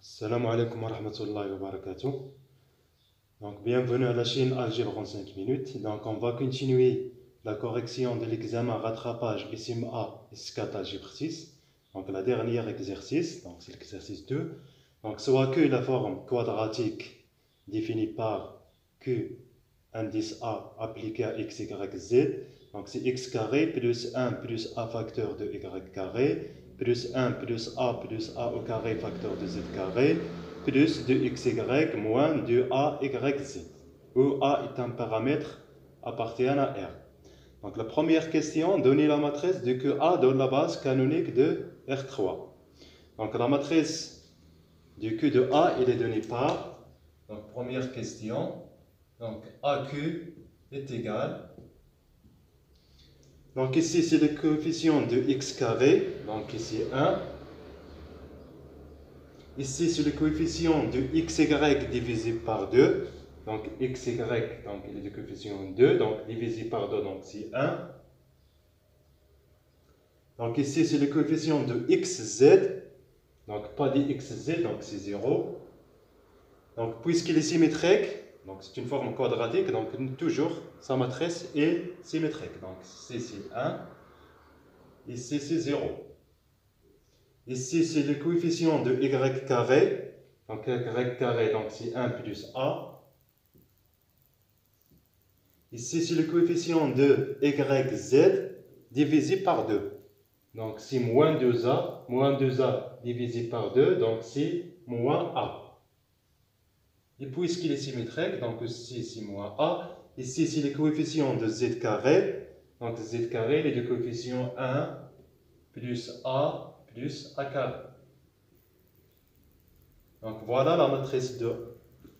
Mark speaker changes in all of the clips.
Speaker 1: Salam alaikum wa rahmatullahi wa barakatuh. Donc, bienvenue à la chaîne Algèbre en 5 minutes. Donc, on va continuer la correction de l'examen rattrapage SMA S4 Algèbre 6. Donc, la dernière exercice, donc c'est l'exercice 2. Donc, soit que la forme quadratique définie par Q indice A appliqué à x, y, z. Donc, c'est x carré plus 1 plus a facteur de y carré plus 1 plus a au carré facteur de z carré plus 2xy moins 2a yz, où a est un paramètre appartenant à R. Donc la première question, donner la matrice de QA dans la base canonique de R3. Donc la matrice de Q de A, elle est donnée par, donc première question, donc AQ est égal. Donc ici c'est le coefficient de x carré, donc ici 1. Ici c'est le coefficient de xy divisé par 2. Donc xy, donc il est le coefficient 2, donc divisé par 2, donc c'est 1. Donc ici c'est le coefficient de xz, donc pas de xz, donc c'est 0. Donc puisqu'il est symétrique, donc c'est une forme quadratique, donc toujours sa matrice est symétrique. Donc ici c'est 1, ici c'est 0. Ici c'est le coefficient de y carré, donc y carré, donc c'est 1 plus a. Ici c'est le coefficient de yz divisé par 2. Donc c'est moins 2a divisé par 2, donc c'est moins a. Et puisqu'il est symétrique, donc ici c'est moins a. Ici c'est le coefficient de z carré, donc z carré est le coefficient 1 plus a carré. Donc voilà la matrice de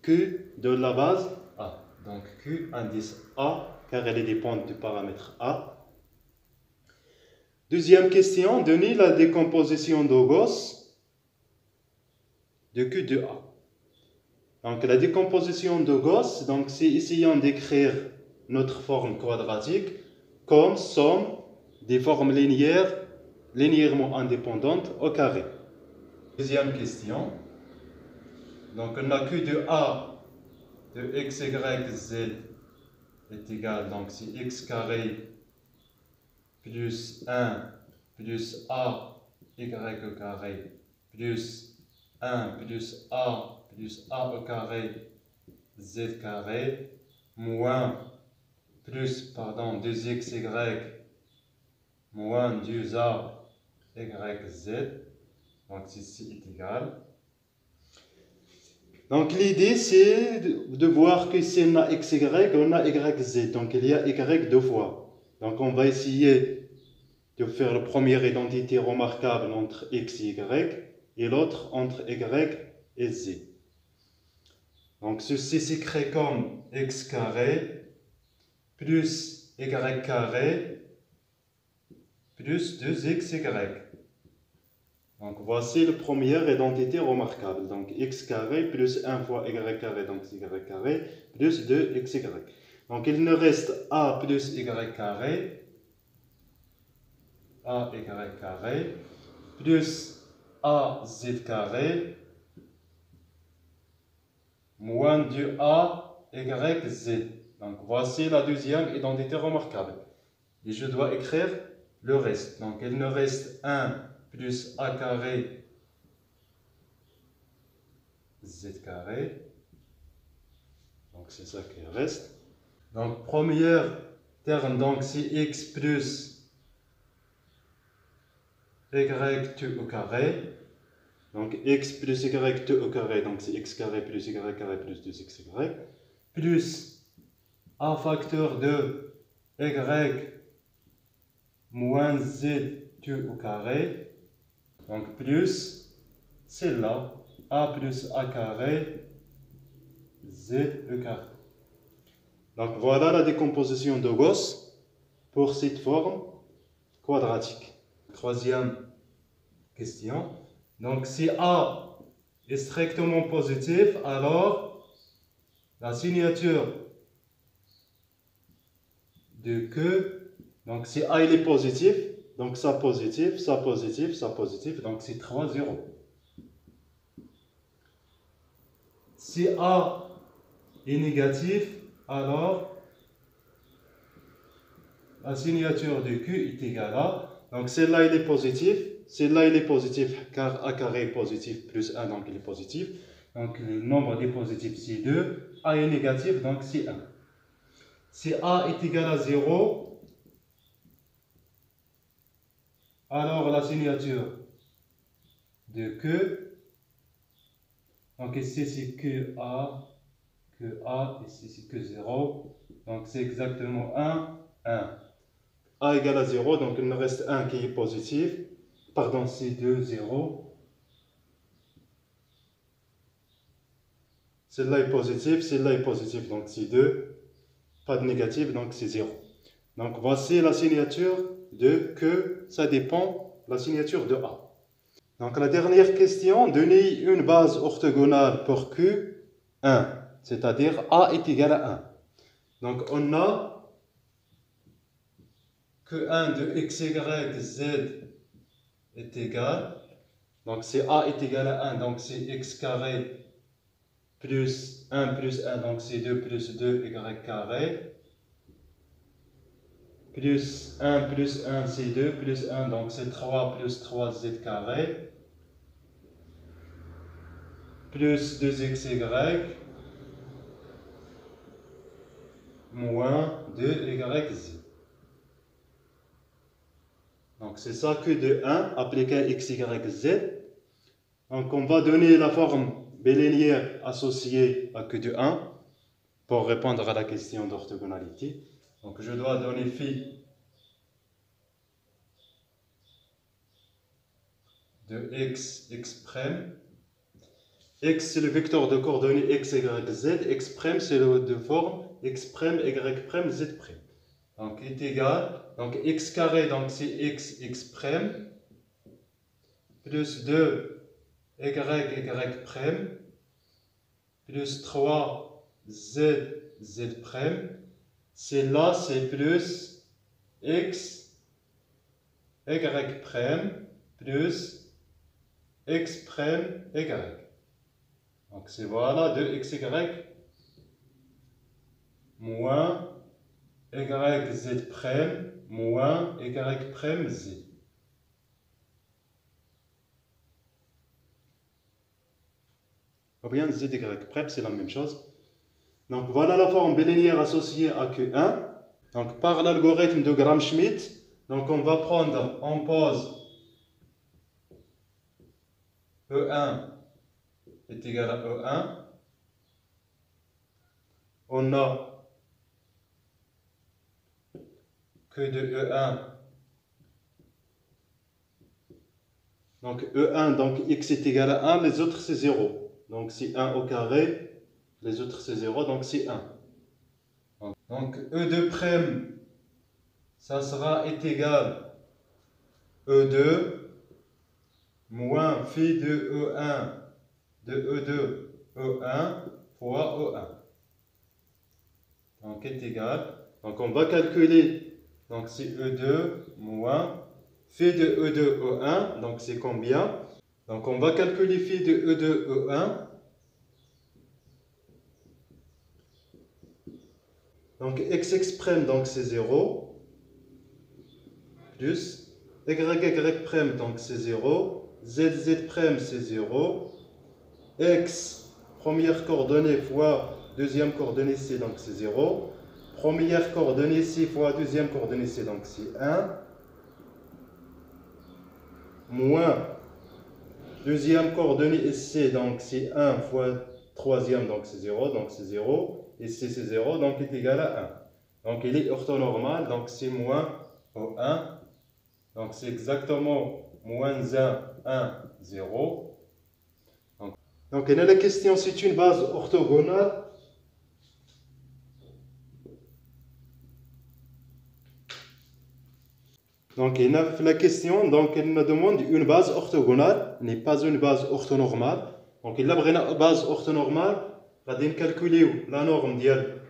Speaker 1: Q de la base A. Donc Q indice A, car elle est dépendante du paramètre A. Deuxième question, donner la décomposition de Gauss de Q de A. Donc la décomposition de Gauss, donc c'est essayons d'écrire notre forme quadratique comme somme des formes linéairement indépendantes au carré. Deuxième question. Donc on a Q de A de x, y, z est égal, donc c'est x carré plus 1 plus a y au carré plus 1 plus a au carré z carré moins 2xy moins 2a yz, donc ceci est égal. Donc l'idée c'est de voir que si on a xy, on a yz, donc il y a y deux fois. Donc on va essayer de faire la première identité remarquable entre x et y et l'autre entre y et z. Donc ceci s'écrit comme x carré plus y carré plus 2xy. Donc voici la première identité remarquable. Donc x carré plus 1 fois y carré, donc y carré, plus 2xy. Donc il nous reste a plus y carré, plus az carré, moins 2ayz. Donc voici la deuxième identité remarquable. Et je dois écrire le reste. Donc il nous reste 1 plus a carré z carré. Donc c'est ça qui reste. Donc premier terme, donc c'est x plus y tout au carré. Donc x plus y tout au carré, donc c'est x carré plus y carré plus 2xy. Plus a facteur de y moins z tout au carré. Donc plus celle-là, a plus a carré, z au carré. Donc voilà la décomposition de Gauss pour cette forme quadratique. Troisième question. Donc si a est strictement positif, alors la signature de Q, donc si a il est positif, donc ça positif, ça positif, ça positif, donc c'est 3 0. si A est négatif, alors la signature de Q est égale à... Donc celle-là, il est positif. Celle-là, il est positif car A carré est positif plus 1, donc il est positif. Donc le nombre des positifs, c'est 2. A est négatif, donc c'est 1. Si A est égal à 0, alors la signature de Q, donc ici c'est QA, ici c'est Q0, donc c'est exactement 1, 1. A égale à 0, donc il me reste 1 qui est positif, pardon, c'est 2, 0. Celle-là est positive, celle-là est positive, donc c'est 2. Pas de négatif, donc c'est 0. Donc voici la signature de Q, ça dépend de la signature de A. Donc la dernière question, donnez une base orthogonale pour Q, 1, c'est-à-dire A est égal à 1. Donc on a que 1 de x, y, z est égal, donc si A est égal à 1, donc c'est x carré plus 1, donc c'est 2 plus 2, y carré, plus 1, c'est 2, plus 1, donc c'est 3 plus 3, z carré, plus 2xy, moins 2yz. Donc c'est ça que de 1 appliqué à x, y, z. Donc on va donner la forme bélénière associée à que de 1 pour répondre à la question d'orthogonalité. Donc je dois donner phi de x, x'. X c'est le vecteur de coordonnées x, y, z. X' c'est le de forme x', y', z'. Donc est égal, donc x carré, donc c'est x, x', plus 2 y, y', plus 3 z, z'. Celle-là, c'est plus x, y', plus x', y. Donc c'est voilà 2xy moins yz' moins y', ou bien zy', c'est la même chose. Donc voilà la forme bélénière associée à Q1. Donc par l'algorithme de Gram-Schmidt, donc on va prendre en pause E1 est égal à E1. On a que de E1. Donc E1, donc x est égal à 1, les autres c'est 0. Donc c'est 1 au carré, les autres c'est 0, donc c'est 1. Donc E2', ça sera est égal E2 moins phi de E1 de E2 E1 fois E1. Donc est égal. Donc on va calculer. Donc c'est E2 moins phi de E2 E1. Donc c'est combien? Donc on va calculer phi de E2 E1. Donc x', donc c'est 0. Plus y', donc c'est 0. Z', c'est 0. X, première coordonnée fois deuxième coordonnée c, donc c'est 0. Première coordonnée c fois deuxième coordonnée c, donc c'est 1. Moins deuxième coordonnée c, donc c'est 1 fois troisième, donc c'est 0. Donc c'est 0. Et c c'est 0, donc est égal à 1. Donc il est orthonormal, donc c'est moins au 1. Donc c'est exactement moins 1, 1, 0. Donc, la question, c'est une base orthogonale. Donc, la question, donc, elle me demande une base orthogonale, n'est pas une base orthonormale. Donc, il a une base orthonormale, on va calculer la norme de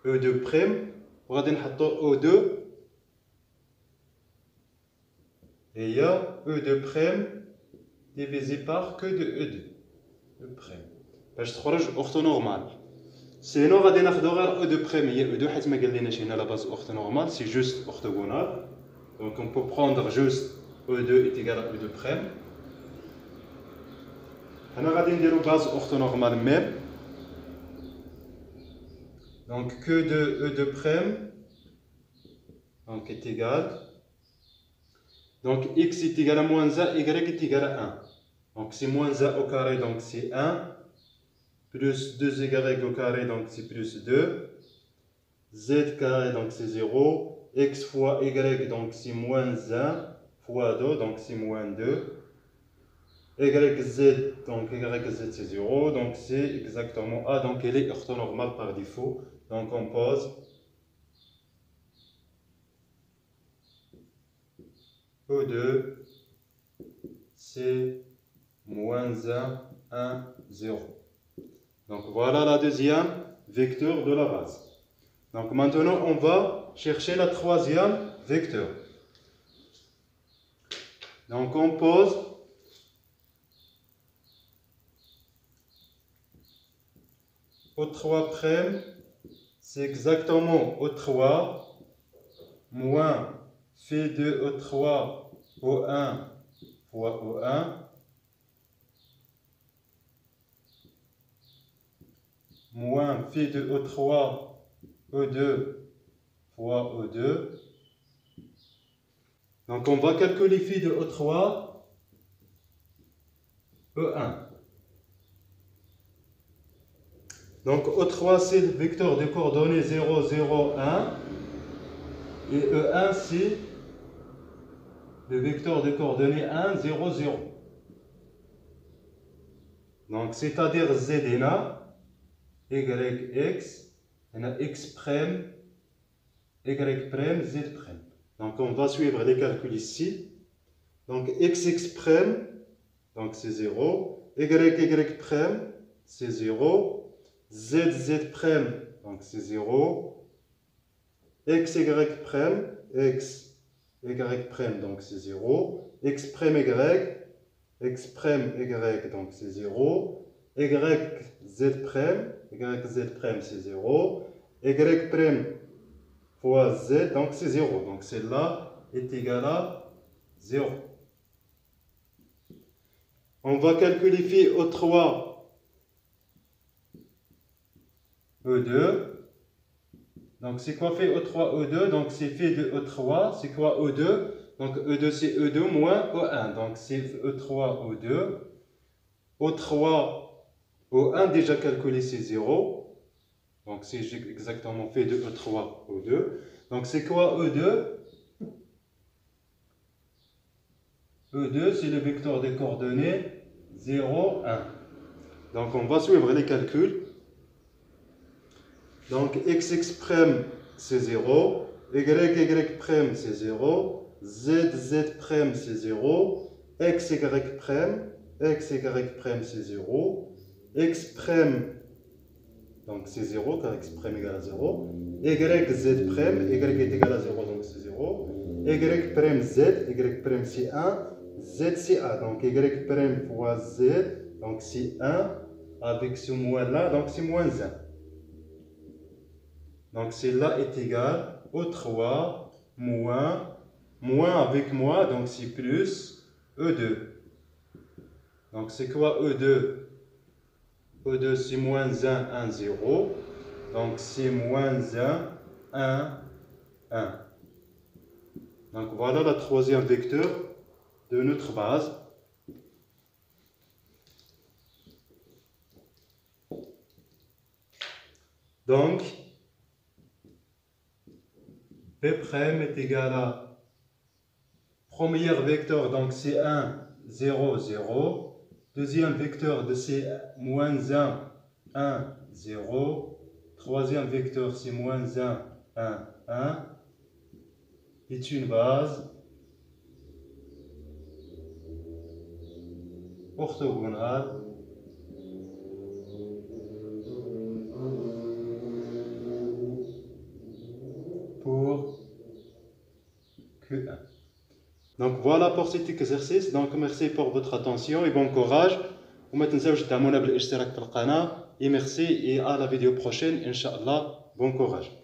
Speaker 1: E2', on va mettre E2, et il y a E2' divisé par que de E2. باش تخرج orthonormal. Sinon غادي ناخدو غير او دو بريم هي او دو حيت ما قاليناش هنا لا باز orthonormal, c'est juste orthogonal. Donc on peut prendre juste E2 est égal à E2 prime. On va dire la base orthonormale même. Donc que de E2 prime donc est égal. Donc x est égal à moins 1, y est égal à 1. Donc c'est moins 1 au carré, donc c'est 1. Plus 2y au carré, donc c'est plus 2. Z carré, donc c'est 0. X fois y, donc c'est moins 1 fois 2, donc c'est moins 2. YZ, donc YZ c'est 0, donc c'est exactement A, donc elle est orthonormale par défaut. Donc on pose E2, c'est moins 1, 1, 0. Donc voilà la deuxième vecteur de la base. Donc maintenant on va chercher la troisième vecteur. Donc on pose O3', c'est exactement O3 moins phi de O3 O1 fois O1 moins phi de O3 E2 fois E2. Donc on va calculer phi de O3 E1. Donc O3 c'est le vecteur de coordonnées 0, 0, 1 et E1 c'est le vecteur de coordonnées 1, 0, 0. Donc c'est-à-dire Z est là, Y, X, et X prime, Y prime, Z prime. Donc on va suivre les calculs ici. Donc X prime, donc c'est 0, Y prime, c'est 0. Z prime, donc c'est 0, X, Y prime, X, Y prime, donc c'est 0, X prime, X prime, Y, donc c'est 0, Y, Z prime, c'est 0, Y prime fois Z, donc c'est 0, donc celle-là est égale à 0. On va calculer phi O3 E2. Donc c'est quoi fait O3 E2? Donc c'est fait de E3. C'est quoi E2? Donc E2 c'est E2 moins E1. Donc c'est E3 E2. O3 O1 déjà calculé c'est 0. Donc c'est exactement fait de E3 E2. Donc c'est quoi E2? E2 c'est le vecteur des coordonnées 0, 1. Donc on va suivre les calculs. Donc x prime c'est 0, y prime c'est 0, z prime c'est 0, x y prime c'est 0, x prime donc c'est 0 car x prime égale à 0, y z prime, y est égal à 0 donc c'est 0, y prime c'est 1, z c'est 1, donc y prime fois z donc c'est 1, avec ce moins là donc c'est moins 1. Donc celle-là est égale au 3 moins avec moins, donc c'est plus E2. Donc c'est quoi E2? E2 c'est moins 1, 1, 0. Donc c'est moins 1, 1, 1. Donc voilà la troisième vecteur de notre base. Donc P' est égal à premier vecteur, donc c'est 1, 0, 0. Deuxième vecteur de c'est moins 1, 1, 0. Troisième vecteur c'est moins 1, 1, 1. Est une base orthogonale pour Q1. Donc voilà pour cet exercice. Donc merci pour votre attention et bon courage. وما تنساوش تدعمونا بالاشتراك في القناه. et merci et à la vidéo prochaine ان شاء الله. bon courage.